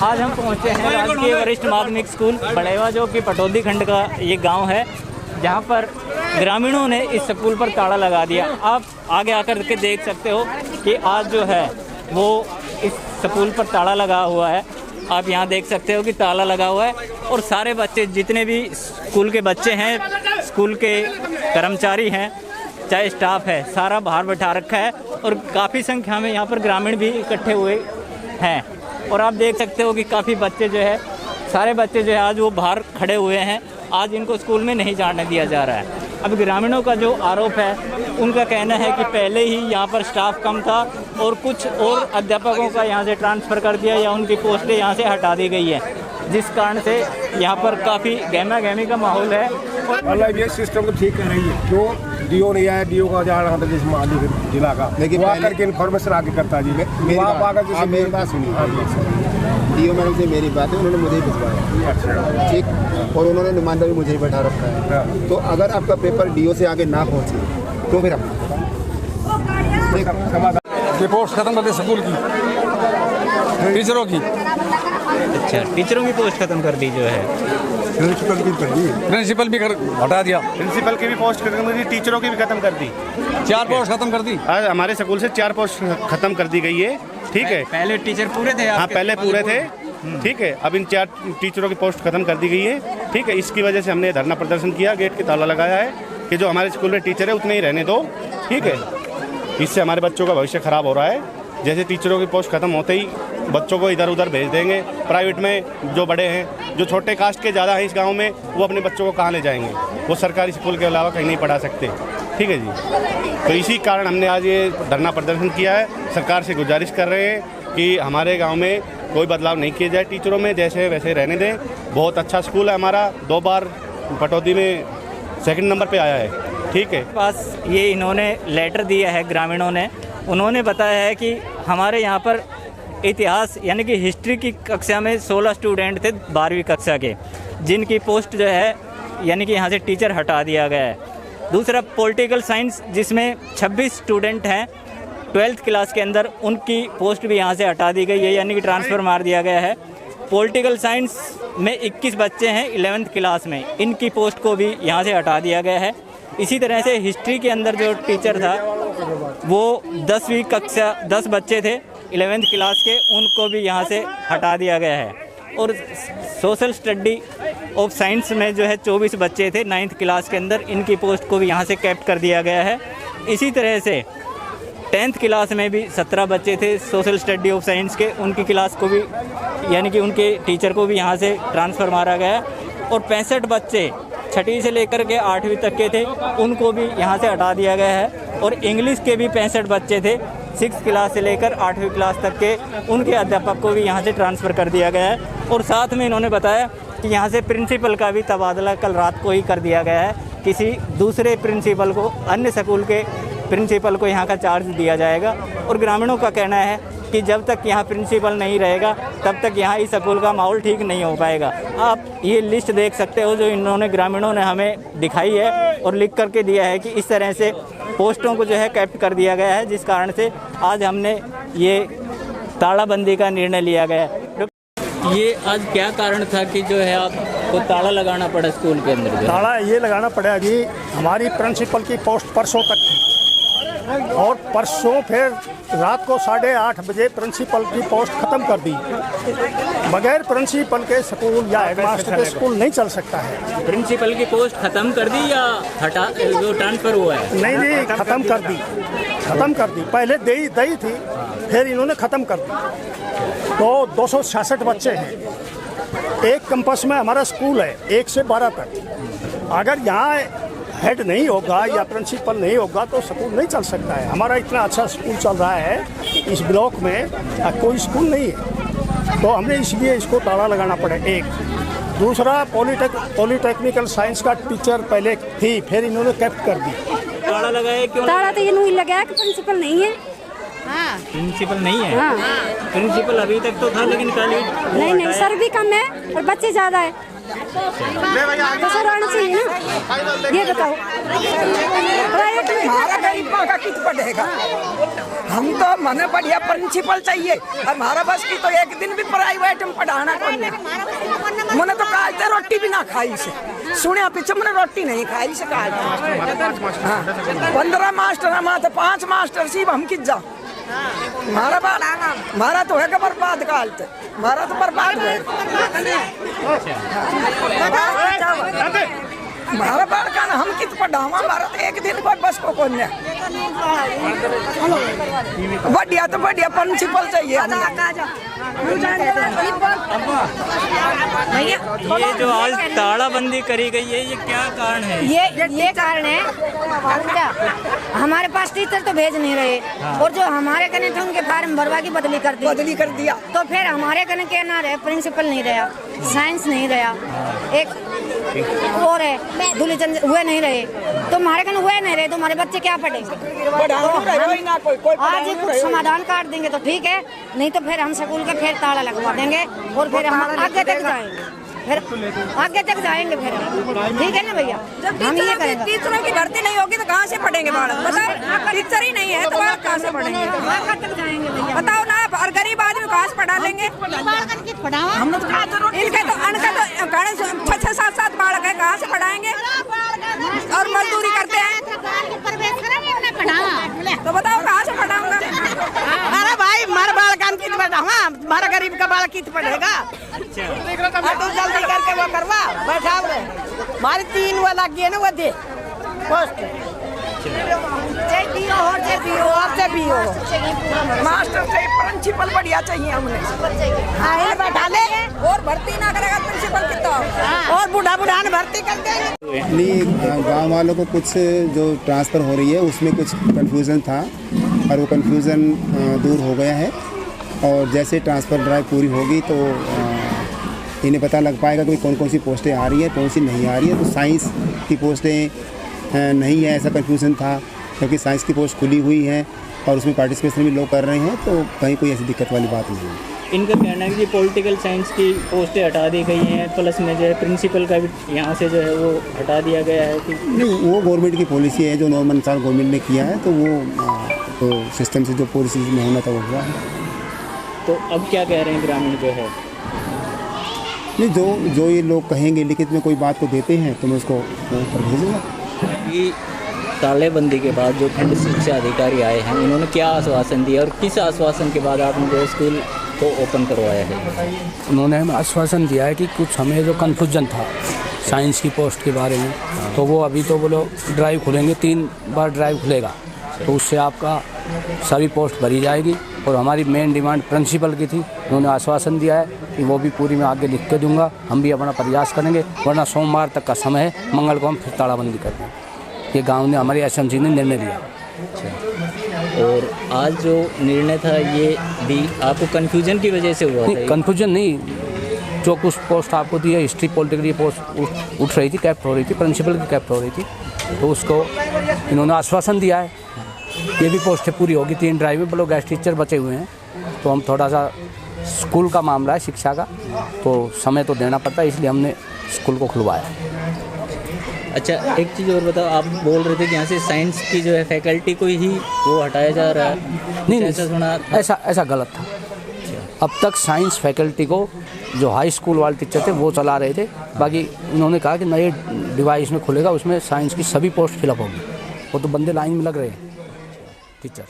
आज हम पहुंचे हैं राजकीय वरिष्ठ माध्यमिक स्कूल बड़ेवा, जो कि पटौदी खंड का ये गांव है, जहां पर ग्रामीणों ने इस स्कूल पर ताला लगा दिया। आप आगे आकर के देख सकते हो कि आज जो है वो इस स्कूल पर ताला लगा हुआ है। आप यहां देख सकते हो कि ताला लगा हुआ है और सारे बच्चे, जितने भी स्कूल के बच्चे हैं, स्कूल के कर्मचारी हैं, चाहे स्टाफ है, सारा बाहर बैठा रखा है और काफ़ी संख्या में यहाँ पर ग्रामीण भी इकट्ठे हुए हैं। और आप देख सकते हो कि काफ़ी बच्चे जो है, सारे बच्चे जो है आज वो बाहर खड़े हुए हैं। आज इनको स्कूल में नहीं जाने दिया जा रहा है। अब ग्रामीणों का जो आरोप है, उनका कहना है कि पहले ही यहाँ पर स्टाफ कम था और कुछ और अध्यापकों का यहाँ से ट्रांसफ़र कर दिया या उनकी पोस्टें यहाँ से हटा दी गई है, जिस कारण से यहाँ पर काफ़ी गहमा गहमी का माहौल है। मतलब ये सिस्टम को ठीक कर रही है। जो डीओ नहीं आया, डीओ का जा रहा था जिस माली जिला का, लेकिन वो आकर के इन्फॉर्मेशन आगे करता जी। मेरी बात सुनिए, डीओ मैडम से मेरी बात है, उन्होंने मुझे ही भिजवाया। अच्छा, ठीक। और उन्होंने नुमाइंदा भी मुझे ही बैठा रखा है। तो अगर आपका पेपर डीओ से आगे ना पहुँचे तो फिर हम पोस्ट खत्म कर दे स्कूल की, टीचरों की। अच्छा, टीचरों की पोस्ट खत्म कर दी जो है, प्रिंसिपल भी हटा दिया। प्रिंसिपल की भी पोस्ट खत्म कर दी, टीचरों की भी खत्म कर दी। 4 पोस्ट खत्म कर दी। आज हमारे स्कूल से 4 पोस्ट खत्म कर दी गई है। ठीक है, पहले टीचर पूरे थे। हाँ, पहले पूरे थे। ठीक है, अब इन 4 टीचरों की पोस्ट खत्म कर दी गई है। ठीक है, इसकी वजह से हमने धरना प्रदर्शन किया, गेट के ताला लगाया है कि जो हमारे स्कूल में टीचर है उतने ही रहने दो। ठीक है, इससे हमारे बच्चों का भविष्य खराब हो रहा है। जैसे टीचरों की पोस्ट खत्म होते ही बच्चों को इधर उधर भेज देंगे प्राइवेट में। जो बड़े हैं, जो छोटे कास्ट के ज़्यादा हैं इस गांव में, वो अपने बच्चों को कहाँ ले जाएंगे? वो सरकारी स्कूल के अलावा कहीं नहीं पढ़ा सकते। ठीक है जी, तो इसी कारण हमने आज ये धरना प्रदर्शन किया है। सरकार से गुजारिश कर रहे हैं कि हमारे गाँव में कोई बदलाव नहीं किया जाए, टीचरों में जैसे वैसे रहने दें। बहुत अच्छा स्कूल है हमारा, 2 बार पटौदी में 2nd नंबर पर आया है। ठीक है, पास ये इन्होंने लेटर दिया है ग्रामीणों ने। उन्होंने बताया है कि हमारे यहाँ पर इतिहास यानी कि हिस्ट्री की कक्षा में 16 स्टूडेंट थे 12वीं कक्षा के, जिनकी पोस्ट जो है यानी कि यहाँ से टीचर हटा दिया गया है। दूसरा पॉलिटिकल साइंस, जिसमें 26 स्टूडेंट हैं 12th क्लास के अंदर, उनकी पोस्ट भी यहाँ से हटा दी गई है, यानी कि ट्रांसफ़र मार दिया गया है। पॉलिटिकल साइंस में 21 बच्चे हैं 11th क्लास में, इनकी पोस्ट को भी यहाँ से हटा दिया गया है। इसी तरह से हिस्ट्री के अंदर जो टीचर था वो 10वीं कक्षा 10 बच्चे थे 11th क्लास के, उनको भी यहाँ से हटा दिया गया है। और सोशल स्टडी ऑफ साइंस में जो है 24 बच्चे थे 9th क्लास के अंदर, इनकी पोस्ट को भी यहाँ से कैप्ट कर दिया गया है। इसी तरह से 10th क्लास में भी 17 बच्चे थे सोशल स्टडी ऑफ साइंस के, उनकी क्लास को भी यानी कि उनके टीचर को भी यहाँ से ट्रांसफ़र मारा गया है। और 65 बच्चे 6वीं से लेकर के 8वीं तक के थे, उनको भी यहाँ से हटा दिया गया है। और इंग्लिश के भी 65 बच्चे थे 6th क्लास से लेकर 8वीं क्लास तक के, उनके अध्यापक को भी यहाँ से ट्रांसफ़र कर दिया गया है। और साथ में इन्होंने बताया कि यहाँ से प्रिंसिपल का भी तबादला कल रात को ही कर दिया गया है। किसी दूसरे प्रिंसिपल को, अन्य स्कूल के प्रिंसिपल को यहाँ का चार्ज दिया जाएगा। और ग्रामीणों का कहना है कि जब तक यहाँ प्रिंसिपल नहीं रहेगा तब तक यहाँ इस स्कूल का माहौल ठीक नहीं हो पाएगा। आप ये लिस्ट देख सकते हो जो इन्होंने ग्रामीणों ने हमें दिखाई है और लिख करके दिया है कि इस तरह से पोस्टों को जो है कैप्ट कर दिया गया है, जिस कारण से आज हमने ये तालाबंदी का निर्णय लिया गया है। ये आज क्या कारण था कि जो है आपको ताला लगाना पड़ा स्कूल के अंदर? ताला ये लगाना पड़ा जी, हमारी प्रिंसिपल की पोस्ट परसों तक थी और परसों फिर रात को 8:30 बजे प्रिंसिपल की पोस्ट ख़त्म कर दी। बगैर प्रिंसिपल के स्कूल या हेडमास्टर के स्कूल नहीं चल सकता है। प्रिंसिपल की पोस्ट ख़त्म कर दी या हटा, जो ट्रांसफ़र हुआ है? नहीं, ख़त्म कर दी, ख़त्म कर दी। पहले दई थी, फिर इन्होंने ख़त्म कर दी। तो 266 बच्चे हैं एक कैंपस में, हमारा स्कूल है 1 से 12 तक। अगर यहाँ हेड नहीं होगा या प्रिंसिपल नहीं होगा तो स्कूल नहीं चल सकता है। हमारा इतना अच्छा स्कूल चल रहा है इस ब्लॉक में, कोई स्कूल नहीं है, तो हमने इसलिए इसको ताला लगाना पड़ा। एक दूसरा पॉलिटेक्निकल साइंस का टीचर पहले थी, फिर इन्होंने कैप्ट कर दी। ताला लगाया क्यों? ताला तो ये नहीं लगाया कि प्रिंसिपल नहीं है। हाँ, प्रिंसिपल नहीं है। हाँ। प्रिंसिपल अभी तक तो था, लेकिन कल नहीं, सर भी कम है और बच्चे ज़्यादा है, तो सर आना चाहिए ना। ये बताओ, प्राइवेट में महात्मा का कित पढ़ेगा। हम तो मने बढ़िया प्रिंसिपल चाहिए। हमारा बस की तो एक दिन भी प्राइवेट में पढ़ाना कौन है। मैंने तो कहा था रोटी भी ना खाई से, सुने पीछे मैंने रोटी नहीं खाई से कहा। 15 मास्टर हमारे तो 5 मास्टर सिर्फ हम कित जाओ। मारा तो है का बर्बाद कालते, मारा तो बर्बाद है। हमारा बाल का ना हम कित पढ़ावा। हमारा तो एक दिन पर बस को कौन है। बढ़िया तो बढ़िया प्रिंसिपल चाहिए। ये जो आज तालाबंदी करी गई है, ये क्या कारण है? ये कारण है क्या, हमारे पास टीचर तो भेज नहीं रहे। और जो हमारे कने थे उनके फार्म भरवा की बदली कर दिया। तो फिर हमारे कने क्या ना रहे, प्रिंसिपल नहीं रहा, साइंस नहीं रहा, एक और है दूलीचंद हुए नहीं रहे। तो हमारे कने हुए नहीं रहे तो हमारे बच्चे क्या पढ़ेंगे। तो आज ही कुछ समाधान काट देंगे तो ठीक है, नहीं तो फिर हम स्कूल का फिर ताला लगवा देंगे और फिर हम आगे तक जाएंगे। फिर ठीक है ना भैया। हम ये करेंगे। टीचरों की भर्ती नहीं होगी तो कहाँ से पढ़ेंगे बालक, बताओ। टीचर ही नहीं है तो बालक कहाँ से पढ़ेंगे, बताओ ना। और गरीब आदमी कहाँ से पढ़ा लेंगे। हम लोग इनके तो 6-7 बालक है, कहाँ से पढ़ाएंगे। और मजदूरी करते हैं तो बताओ कहाँ से पढ़ाऊंगा। अरे भाई हमारा बालक हम कित पढ़ाऊंगा, हमारा गरीब का बालक कित पढ़ेगा। जल्दी करके वो करवा बैठा हमारी 3 वो लग गए ना, वो दे पोस्ट मास्टर चाहिए, प्रिंसिपल बढ़िया चाहिए हमने। बैठा ले और भर्ती ना करेगा प्रिंसिपल कितना, और बूढ़ा ने भर्ती कर देंगे। नहीं, गांव वालों को कुछ जो ट्रांसफ़र हो रही है उसमें कुछ कन्फ्यूज़न था और वो कन्फ्यूज़न दूर हो गया है। और जैसे ट्रांसफ़र ड्राइव पूरी होगी तो इन्हें पता लग पाएगा कि कौन कौन सी पोस्टें आ रही है, कौन सी नहीं आ रही है। तो साइंस की पोस्टें नहीं है, ऐसा कन्फ्यूज़न था, क्योंकि साइंस की पोस्ट खुली हुई है और उसमें पार्टिसिपेशन भी लोग कर रहे हैं, तो कहीं कोई ऐसी दिक्कत वाली बात नहीं है। इनका कहना है कि पॉलिटिकल साइंस की पोस्टें हटा दी गई हैं, प्लस में जो है प्रिंसिपल का भी यहाँ से जो है वो हटा दिया गया है कि नहीं, वो गवर्नमेंट की पॉलिसी है जो नॉर्मल साल गवर्नमेंट ने किया है, तो वो तो सिस्टम से जो पॉलिसी में होना था वो हुआ है। तो अब क्या कह रहे हैं ग्रामीण जो है? नहीं, जो ये लोग कहेंगे लिखित में कोई बात को देते हैं तो मैं उसको पर भेजूँगा। कि तालेबंदी के बाद जो खंड शिक्षा अधिकारी आए हैं उन्होंने क्या आश्वासन दिया और किस आश्वासन के बाद आपने जो स्कूल को ओपन करवाया है? उन्होंने हमें आश्वासन दिया है कि कुछ हमें जो कन्फ्यूजन था साइंस की पोस्ट के बारे में, तो वो अभी तो बोलो ड्राइव खुलेंगे, 3 बार ड्राइव खुलेगा तो उससे आपका सभी पोस्ट भरी जाएगी। और हमारी मेन डिमांड प्रिंसिपल की थी, उन्होंने आश्वासन दिया है कि वो भी पूरी मैं आगे लिख के दूंगा। हम भी अपना प्रयास करेंगे, वरना सोमवार तक का समय है, मंगल को हम फिर तालाबंदी कर देंगे। ये गांव ने हमारी एसएमसी ने निर्णय लिया। और आज जो निर्णय था ये भी आपको कन्फ्यूजन की वजह से हुआ था? कन्फ्यूजन नहीं, जो कुछ पोस्ट आपको दी है, हिस्ट्री पॉलिटिकल की पोस्ट उठ रही थी, कैप्ट हो रही थी, प्रिंसिपल की कैप्ट हो रही थी, तो उसको इन्होंने आश्वासन दिया है ये भी पोस्टें पूरी होगी। 3 ड्राइव में लोग गेस्ट टीचर बचे हुए हैं, तो हम थोड़ा सा स्कूल का मामला है, शिक्षा का, तो समय तो देना पड़ता है, इसलिए हमने स्कूल को खुलवाया। अच्छा, एक चीज़ और बताओ, आप बोल रहे थे कि यहाँ से साइंस की जो है फैकल्टी को ही वो हटाया जा रहा है। नहीं, ऐसा सुना? ऐसा गलत था। अब तक साइंस फैकल्टी को जो हाई स्कूल वाले टीचर थे वो चला रहे थे, बाकी उन्होंने कहा कि नए डिवाइस में खुलेगा, उसमें साइंस की सभी पोस्ट फिलअप होगी। वो तो बंदे लाइन में लग रहे हैं टीचर।